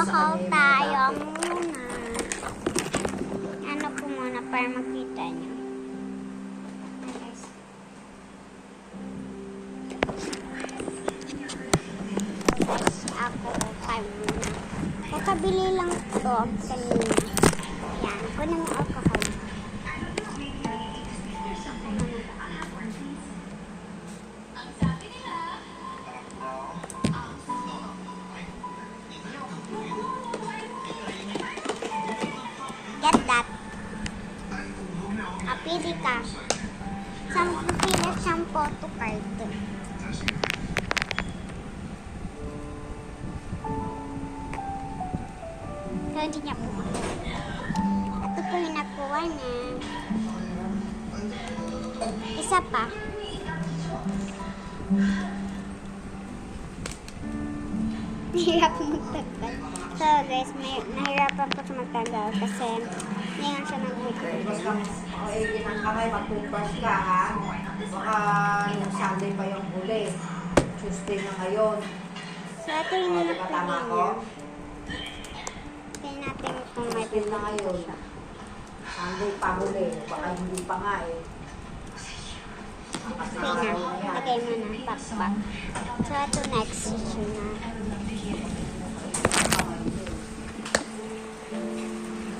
Alcohol tayo muna. Ano ko muna para makita nyo. Guys, ako tayo muna. Kakabili lang ito kanina. Yan, kunin mo alcohol. Get that. Pili ka. Pili siyang photo card. So, hindi niya po. Ito po yung nakuha niya. Isa pa. Nahirap magtagal. So guys, nahirapan po siya magtagal kasi hindi nga siya nag-record. Okay, ang kamay, mag-toothbrush ka ha. Baka yung Sunday pa yung huli. Tuesday na ngayon. So ito yung Di ba tama ko? tingnan natin kung may Tuesday na ngayon. siya. Sunday pa huli. Baka hindi pa nga eh. Okay na. Lagay mo na. Pakpak. So ito next issue na.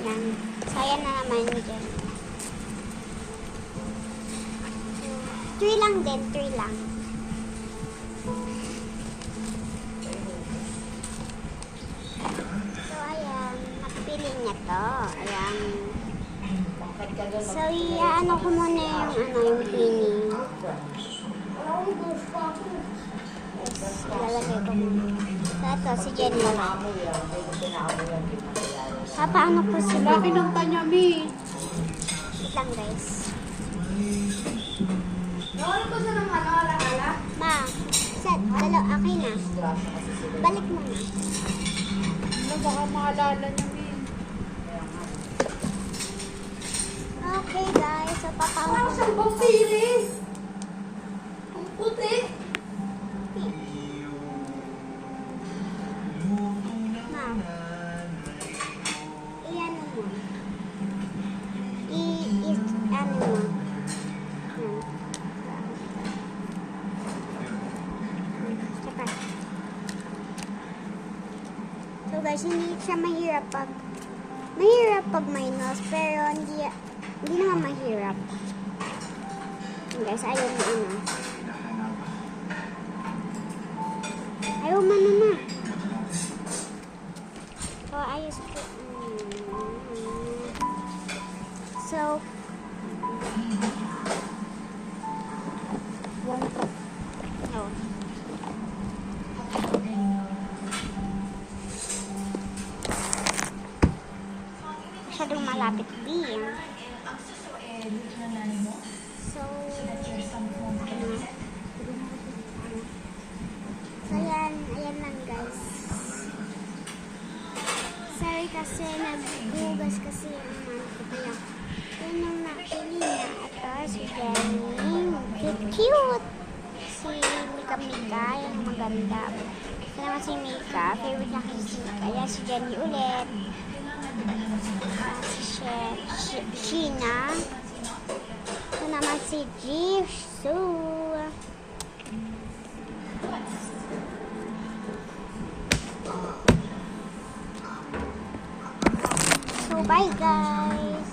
Yan. So ayan na naman dyan. 3 lang din. 3 lang. So ayan. Napili niya to. Ayan. So ano ko muna yung pini. Ilalagay ko muna. So ito si Jenny. Paano po sila? Laki ng kanya, Mi. Wait lang guys. Ano ko sa ng ala-ala? Ma, set. Okay na. Balik mo na. Ano baka maalala niya, Mi? Okay guys. So papaano Parang siyang vampire. Ang puti. Ma. Iyan mo. Ano mo. Saka. So guys, hindi siya mahirap pag may nose, pero hindi naman mahirap. Guys, ayaw mo ano. Ayaw mo na. So, ayos po. So, oh. Masyadong malapit din. So, ayan lang guys. Sorry kasi nagbugas kasi yung mga ko kaya. Yun yung napili niya. Ito si Jenny. Cute! Si Mika Mika, yung maganda. Ito naman si Mika. Favorite niya kasi si Mika. Ayan si Jenny ulit. Si Sheena. Ito naman si Jisoo. So, bye guys!